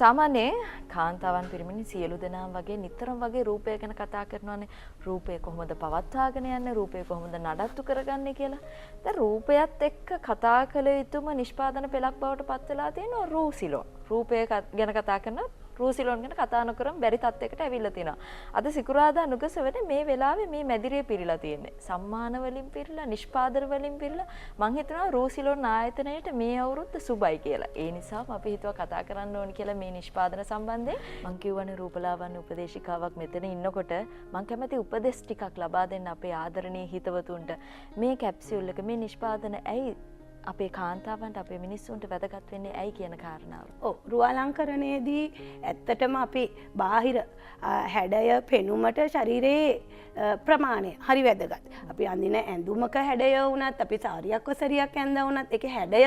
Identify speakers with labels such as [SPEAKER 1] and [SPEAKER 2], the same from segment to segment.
[SPEAKER 1] සාමාන්‍යයෙන් කාන්තාවන් පිරිමින් සියලු දෙනාම වගේ නිතරම වගේ රූපය ගැන කතා කරනවානේ. රූපය කොහොමද පවත්වාගෙන යන්නේ, රූපය කොහොමද නඩත්තු කරගන්නේ කියලා. දැන් රූපයත් එක්ක කතා කළ යුතුම නිෂ්පාදන පෙළක් බවට පත් වෙලා තියෙනවා රූසිලෝන්. රූපය ගැන කතා කරන රූසිලෝන් ගැන කතා නොකරම බැරි තත්යකට ඇවිල්ලා තිනවා. අද සිකුරාදා නුගසවෙනේ මේ වෙලාවේ මේ මැදිරිය පිරීලා තියෙන්නේ. සම්මාන වලින් පිරීලා, නිෂ්පාදන වලින් පිරීලා. මං හිතනවා රූසිලෝන් ආයතනයේට මේ අවුරුද්ද සුබයි කියලා. ඒ නිසාම අපි හිතුවා කතා කරන්න ඕනි කියලා මේ නිෂ්පාදන සම්බන්ධයෙන්. මං කියවනේ රූපලාවන්‍ය උපදේශිකාවක් මෙතන ඉන්නකොට මං කැමති උපදෙස් ටිකක් ලබා දෙන්න අපේ ආදරණීය හිතවතුන්ට. මේ කැප්සියුල් එක මේ නිෂ්පාදන ඇයි අපේ කාන්තාවන්ට අපේ මිනිස්සුන්ට වැදගත් වෙන්නේ ඇයි කියන කාරණාව.
[SPEAKER 2] ඔව් රුවාලංකරණයේදී ඇත්තටම අපි බාහිර හැඩය පෙනුමට ශරීරයේ ප්‍රමාණය හරි වැදගත්. අපි අඳින ඇඳුමක හැඩය වුණත් අපි සාරියක් ඔසරියක් ඇඳලා වුණත් ඒකේ හැඩය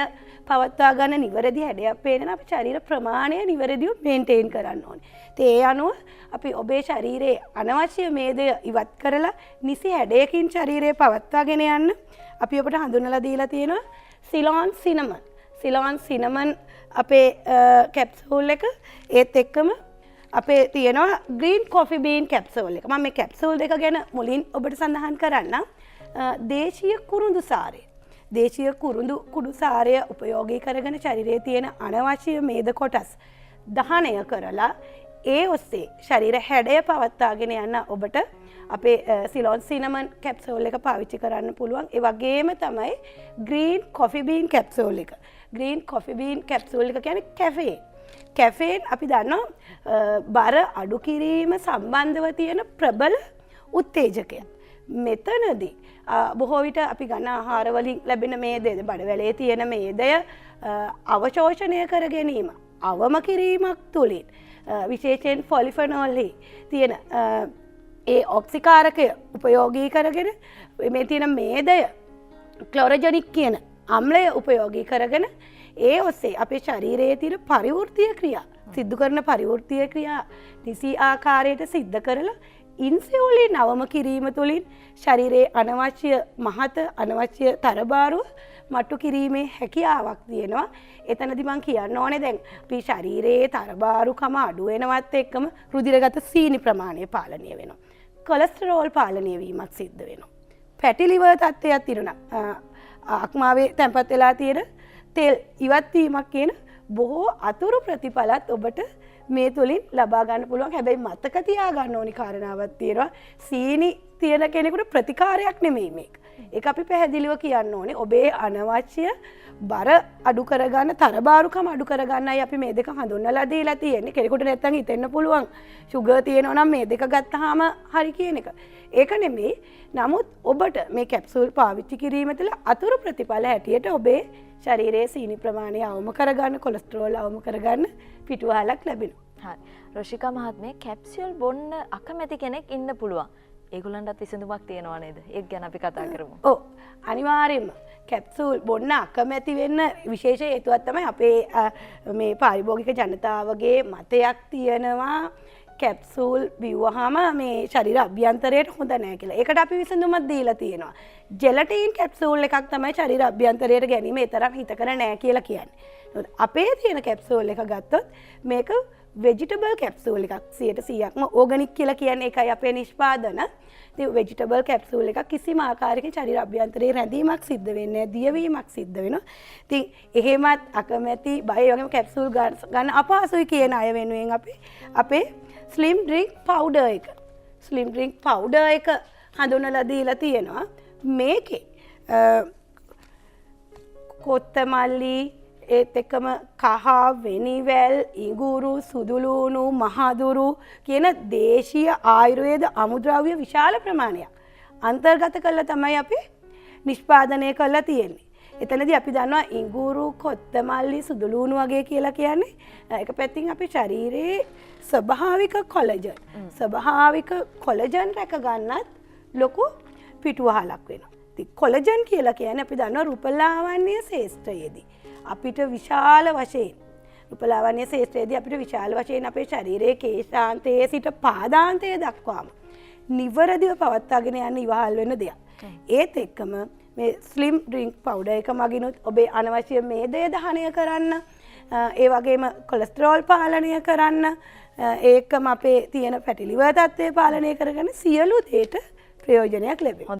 [SPEAKER 2] පවත්වා ගන්න නිවැරදි හැඩයක් පේන අපේ ශරීර ප්‍රමාණය නිවැරදිව මේන්ටේන් කරන්න ඕනේ. ඒ අනුව අපි ඔබේ ශරීරයේ අනවශ්‍ය මේදය ඉවත් කරලා නිසි හැඩයකින් ශරීරය පවත්වාගෙන යන්න අපි ඔබට හඳුන්වලා දීලා තියෙනවා සිලෝන් සිනමන්. සිලෝන් සිනමන් අපේ කැප්සූල් එක ඒත් එක්කම අපේ තියෙනවා ග්‍රීන් කොෆි බීන් කැප්සූල් එක. මම මේ කැප්සූල් දෙක ගැන මුලින් ඔබට සඳහන් කරන්නම්. දේශීය කුරුඳු සාරය. දේශීය කුඩු සාරය උපයෝගී කරගෙන ශරීරයේ තියෙන අනවශ්‍ය මේද කොටස් දහනය කරලා ඒ ඔස්සේ ශරීර හැඩය පවත්වාගෙන යන ඔබට අපේ සිලෝන් සිනමන් කැප්සූල් එක පාවිච්චි කරන්න පුළුවන්. ඒ වගේම තමයි ග්‍රීන් කොෆි බීන් කැප්සූල් එක. ග්‍රීන් කොෆි බීන් කැප්සූල් එක කියන්නේ කැෆේන්. කැෆේන් අපි දන්නවා බර අඩු කිරීම සම්බන්ධව තියෙන ප්‍රබල උත්තේජකයක්. මෙතනදී බොහෝ විට අපි ගන්න ආහාර වලින් ලැබෙන මේදය, බඩවැලේ තියෙන මේදය අවශෝෂණය කර ගැනීම, අවම කිරීමක් තුළින් විශේෂයෙන් පොලිෆෙනෝල්හි තියෙන ඒ ඔක්සිකාරකය උපයෝගී කරගෙන මේ තියෙන මේදය ක්ලොරජනික් කියන අම්ලය උපයෝගී කරගෙන ඒ ඔස්සේ අපේ ශරීරයේ තියෙන පරිවෘත්තීය ක්‍රියා සිද්ධ කරන පරිවෘත්තීය ක්‍රියා නිසි ආකාරයට සිද්ධ කරලා ඉන්සියුලින් අවම කිරීම තුළින් ශරීරයේ අනවශ්‍ය මහත අනවශ්‍ය තරබාරුව මට්ටු කිරීමේ හැකියාවක් තියෙනවා. එතනදි මම කියන්න ඕනේ දැන් අපි ශරීරයේ තරබාරුකම අඩු වෙනවත් එක්කම රුධිරගත සීනි ප්‍රමාණය පාලනය වෙනවා. කොලෙස්ටරෝල් පාලනය වීමක් සිද්ධ වෙනවා. ෆැටි ලිවර් තත්ත්වයක් තියෙනවා. ආක්මාවේ තැන්පත් වෙලා තියෙන තෙල් ඉවත් වීමක් කියන බොහෝ අතුරු ප්‍රතිඵලත් ඔබට මේ තුලින් ලබා ගන්න පුළුවන්. හැබැයි මතක තියාගන්න ඕනි කාරණාවක් තියෙනවා. සීනි තියෙන කෙනෙකුට ප්‍රතිකාරයක් නෙමෙයි මේක. ඒක අපි පැහැදිලිව කියන්න ඕනේ. ඔබේ අනවශ්‍ය බර අඩු කරගන්න, තරබාරුකම අඩු කරගන්නයි අපි මේ දෙක හඳුන්වලා දීලා තියෙන්නේ. කෙනෙකුට නැත්තම් හිතෙන්න පුළුවන් සුගර් තියෙනවා නම් මේ දෙක ගත්තාම හරි කියන එක. ඒක නෙමෙයි. නමුත් ඔබට මේ කැප්සූල් පාවිච්චි කිරීම තුළ අතුරු ප්‍රතිඵල හැටියට ඔබේ ශරීරයේ සීනි ප්‍රමාණය අවම කරගන්න, කොලෙස්ටරෝල් අවම කරගන්න පිටුවහලක් ලැබෙනවා.
[SPEAKER 1] හරි. රොෂිකා මහත්මිය කැප්සියුල් බොන්න අකමැති කෙනෙක් ඉන්න පුළුවන්. ඒගොල්ලන්ටත් විසඳුමක් තියෙනවා නේද? ඒක ගැන අපි කතා කරමු.
[SPEAKER 2] ඔව්. අනිවාර්යයෙන්ම කැප්සූල් බොන්න අකමැති වෙන්න විශේෂ හේතුවක් තමයි අපේ මේ පාරිභෝගික ජනතාවගේ මතයක් තියෙනවා කැප්සූල් බිව්වහම මේ ශරීර අභ්‍යන්තරයට හොඳ නැහැ කියලා. ඒකට අපි විසඳුමක් දීලා තියෙනවා. ජෙලටින් කැප්සූල් එකක් තමයි ශරීර අභ්‍යන්තරයට ගැනීම ඒ තරම් හිතකර නැහැ කියලා කියන්නේ. අපේ තියෙන කැප්සූල් එක ගත්තොත් මේක වෙජිටබල් කැප්සූල් එකක් 100%ක්ම ඕගනික් කියලා කියන්නේ ඒකයි අපේ නිෂ්පාදන. ඉතින් වෙජිටබල් කැප්සූල් එකක් කිසිම ආකාරයකින් ශරීර අභ්‍යන්තරයේ රැඳීමක් සිද්ධ වෙන්නේ නැහැ, දියවීමක් සිද්ධ වෙනවා. ඉතින් එහෙමත් අකමැති බය වගේම කැප්සූල් ගන්න අපහසුයි කියන අය වෙනුවෙන් අපි අපේ ස්ලිම් ඩ්‍රින්ක් පවුඩර් එක ස්ලිම් ඩ්‍රින්ක් පවුඩර් එක හඳුන්වලා දීලා තියෙනවා. මේකේ කොත්තමල්ලි ඒත් එක්කම කහ, වෙනිවැල්, ඉඟුරු, සුදුලූණු, මහදුරු කියන දේශීය ආයුර්වේද අමුද්‍රව්‍ය විශාල ප්‍රමාණයක් අන්තර්ගත කරලා තමයි අපි නිෂ්පාදනය කරලා තියෙන්නේ. එතනදී අපි දන්නවා ඉඟුරු, කොත්තමල්ලි, සුදුලූණු වගේ කියලා කියන්නේ එක පැත්තකින් අපි ශරීරයේ ස්වභාවික කොලජන්. ස්වභාවික කොලජන් රැක ගන්නත් ලොකු පිටුවහලක් වෙනවා. ඉතින් කොලජන් කියලා කියන්නේ අපි දන්නවා රූපලාවන්‍ය ශාස්ත්‍රයේදී අපිට විශාල වශයෙන් රූපලාවන්‍ය ශාස්ත්‍රයේදී අපිට විශාල වශයෙන් අපේ ශරීරයේ කේශාන්තයේ සිට පාදාන්තය දක්වාම නිවරදිව පවත්වාගෙන යන්න ඉවහල් වෙන දෙයක්. ඒත් එක්කම මේ ස්ලිම් ඩ්‍රින්ක් පවුඩර් එක මගිනුත් ඔබේ අනවශ්‍ය මේදය දහනය කරන්න ඒ වගේම කොලෙස්ටරෝල් පාලනය කරන්න, ඒකම අපේ තියෙන පැටි ලිවර් තත්ත්වය පාලනය කරගෙන සියලු දේට ප්‍රයෝජනයක් ලැබේ.